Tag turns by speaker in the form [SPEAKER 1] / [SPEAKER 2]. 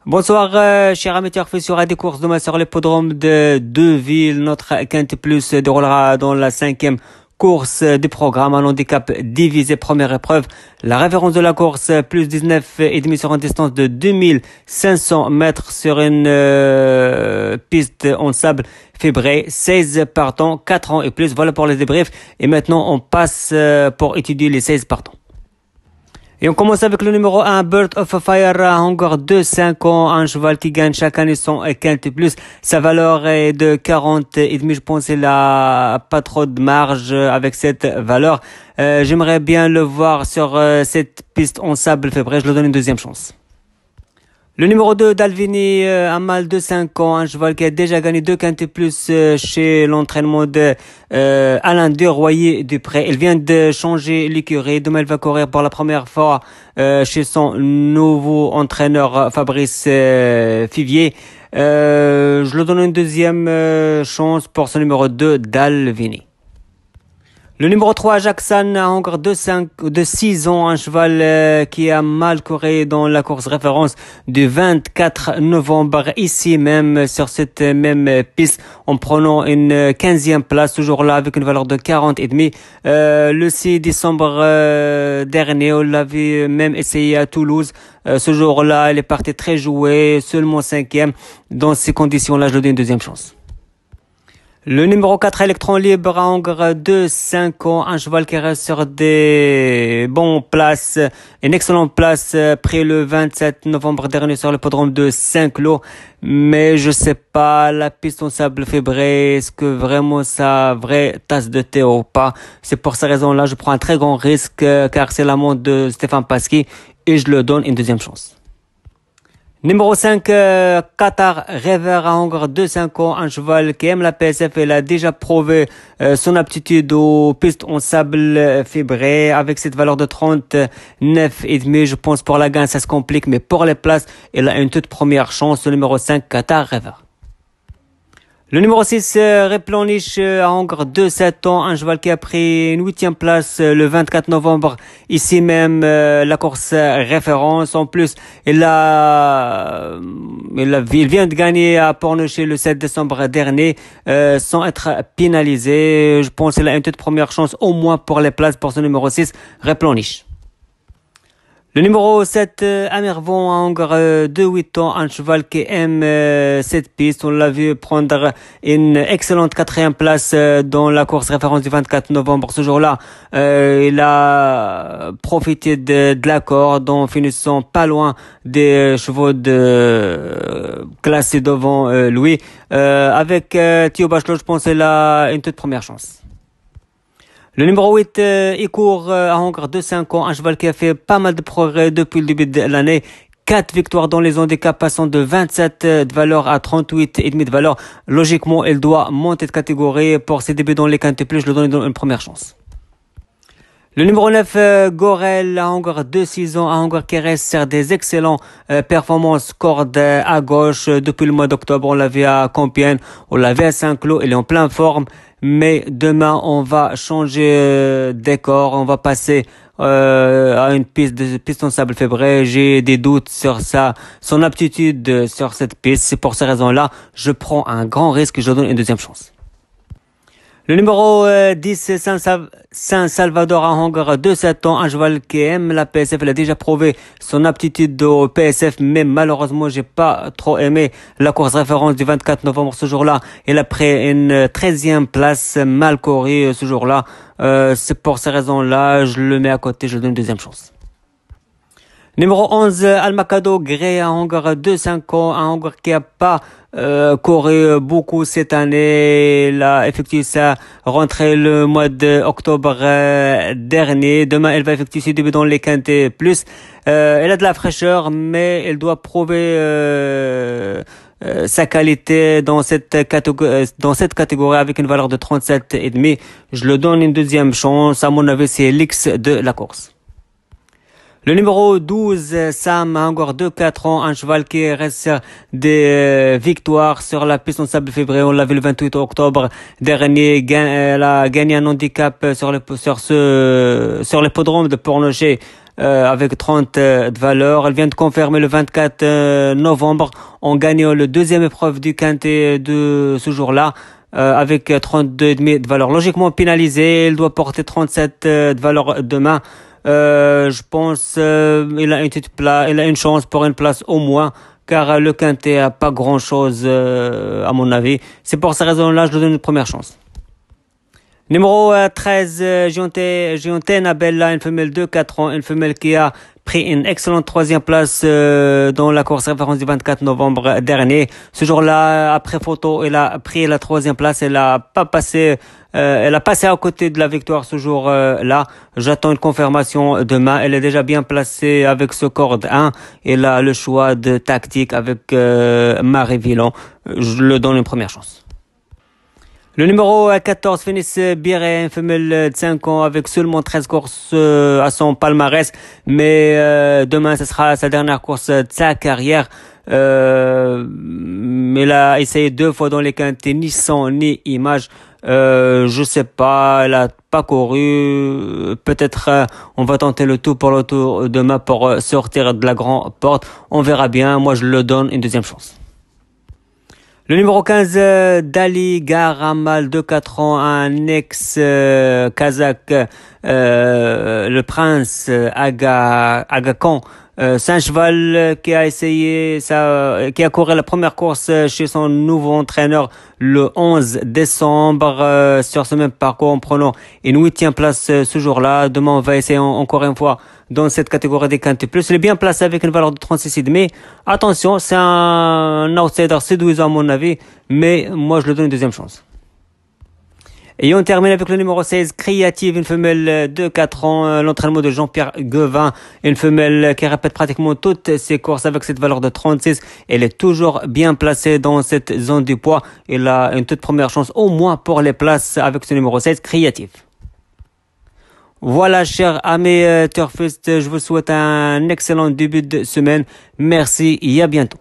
[SPEAKER 1] Bonsoir, chers amateurs sur des courses demain sur l'hippodrome de Deauville. Notre Quinte Plus déroulera dans la 5e course du programme. Un handicap divisé, première épreuve. La référence de la course, plus 19,5 sur une distance de 2500 mètres sur une piste en sable fibré. 16 partants, 4 ans et plus. Voilà pour les débriefs. Et maintenant, on passe pour étudier les 16 partants. Et on commence avec le numéro 1, Bird of Fire, encore 5 ans, un cheval qui gagne chaque année son Quinte Plus. Sa valeur est de 40 et demi. Je pense qu'il a pas trop de marge avec cette valeur. J'aimerais bien le voir sur cette piste en sable février. Je lui donne une deuxième chance. Le numéro 2 d'Alvini, un mâle de 5 ans, un cheval qui a déjà gagné 2 Quinte Plus chez l'entraînement de Alain de Royer-Dupré. Il vient de changer l'écurie. Demain, il va courir pour la première fois chez son nouveau entraîneur Fabrice Fivier. Je lui donne une deuxième chance pour ce numéro 2 d'Alvini. Le numéro 3, Jackson, a encore de 6 ans, un cheval qui a mal couru dans la course référence du 24 novembre, ici même, sur cette même piste, en prenant une 15e place, toujours là, avec une valeur de 40 et demi. Le 6 décembre dernier, on l'avait même essayé à Toulouse. Ce jour-là, il est parti très joué, seulement 5e. Dans ces conditions-là, je lui donne une deuxième chance. Le numéro 4, Electron Libre, a encore 5 ans, un cheval qui reste sur des bonnes places, une excellente place, pris le 27 novembre dernier sur le podrome de Saint-Cloud. Mais je sais pas, la piste en sable fibré, est-ce que vraiment ça vraie tasse de thé ou pas? C'est pour ces raisons-là, je prends un très grand risque, car c'est la montre de Stéphane Pasquier, et je le donne une deuxième chance. Numéro 5, Qatar River, a encore 5 ans, un cheval qui aime la PSF. Il a déjà prouvé son aptitude aux pistes en sable fibré avec cette valeur de 39,5. Je pense pour la gagne ça se complique, mais pour les places, il a une toute première chance. Le numéro 5, Qatar River. Le numéro 6, Replenish, a encore 7 ans, un cheval qui a pris une 8e place le 24 novembre, ici même, la course référence. En plus, il vient de gagner à Pornichet le 7 décembre dernier, sans être pénalisé. Je pense qu'il a une toute première chance, au moins pour les places pour ce numéro 6, Replenish. Le numéro 7, Amirvon, a encore 8 ans, un cheval qui aime cette piste. On l'a vu prendre une excellente 4e place dans la course référence du 24 novembre. Ce jour-là, il a profité de l'accord en finissant pas loin des chevaux classés devant lui. Avec Thio Bachelot, je pense qu'il a une toute première chance. Le numéro 8, il court a encore 5 ans, un cheval qui a fait pas mal de progrès depuis le début de l'année. 4 victoires dans les handicaps, passant de 27 de valeur à 38,5 de valeur. Logiquement, il doit monter de catégorie pour ses débuts dans les Quinte Plus. Je lui donne une première chance. Le numéro 9, Gorel, a encore 6 ans, a encore qui reste sur des excellents performances corde à gauche depuis le mois d'octobre. On l'avait à Compiègne, on l'avait à Saint-Cloud, il est en pleine forme. Mais demain, on va changer décor, on va passer à une piste en sable février. J'ai des doutes sur son aptitude sur cette piste. C'est pour ces raisons-là, je prends un grand risque et je donne une deuxième chance. Le numéro 10, Saint-Salvador, a encore 7 ans, un cheval qui aime la PSF. Il a déjà prouvé son aptitude au PSF, mais malheureusement, j'ai pas trop aimé la course référence du 24 novembre. Ce jour-là, il a pris une 13e place, mal courue ce jour-là. C'est pour ces raisons-là, je le mets à côté, je lui donne une deuxième chance. Numéro 11, Almacado Grey, a encore 5 ans, un encore qui a pas couru beaucoup cette année. Il a effectué sa rentrée le mois d'octobre dernier. Demain, il va effectuer ses débuts dans les Quinte Plus. Il a de la fraîcheur, mais il doit prouver sa qualité dans cette catégorie avec une valeur de 37,5. Je le donne une deuxième chance. À mon avis, c'est l'X de la course. Le numéro 12, Sam, a encore 4 ans, un cheval qui reste des victoires sur la piste en sable février. On l'a vu le 28 octobre dernier. Elle a gagné un handicap sur l'hippodrome de Pornichet avec 30 de valeur. Elle vient de confirmer le 24 novembre en gagnant le deuxième épreuve du quintet de ce jour-là. Avec 32,5 de valeur. Logiquement pénalisée, elle doit porter 37 de valeur demain. Je pense il a une chance pour une place au moins, car le quintet a pas grand-chose à mon avis. C'est pour cette raison-là je lui donne une première chance. Numéro 13, Giantena Bella, une femelle de 4 ans, une femelle qui a pris une excellente troisième place dans la course référence du 24 novembre dernier. Ce jour-là, après photo, elle a pris la troisième place. Elle a passé à côté de la victoire ce jour-là. J'attends une confirmation demain. Elle est déjà bien placée avec ce corde 1. Elle a le choix de tactique avec Marie Villon. Je le donne une première chance. Le numéro 14, Phoenix Biré, une femelle de 5 ans avec seulement 13 courses à son palmarès. Mais demain, ce sera sa dernière course de sa carrière. Elle a essayé 2 fois dans les quintets, ni son ni image. Je sais pas, elle a pas couru. Peut-être on va tenter le tout pour le tour demain pour sortir de la grande porte. On verra bien. Moi, je le donne une deuxième chance. Le numéro 15, Dali Garamal, de 4 ans, un ex-Kazakh, le prince Agakan. C'est un cheval qui a qui a couru la première course chez son nouveau entraîneur le 11 décembre sur ce même parcours en prenant une 8e place ce jour-là. Demain, on va essayer encore une fois dans cette catégorie des quintés plus. Il est bien placé avec une valeur de 36,5. Attention, c'est un outsider séduisant à mon avis, mais moi je lui donne une deuxième chance. Et on termine avec le numéro 16, Créative, une femelle de 4 ans, l'entraînement de Jean-Pierre Guevin, une femelle qui répète pratiquement toutes ses courses avec cette valeur de 36. Elle est toujours bien placée dans cette zone du poids. Elle a une toute première chance au moins pour les places avec ce numéro 16, Créative. Voilà, chers amis turfistes, je vous souhaite un excellent début de semaine. Merci et à bientôt.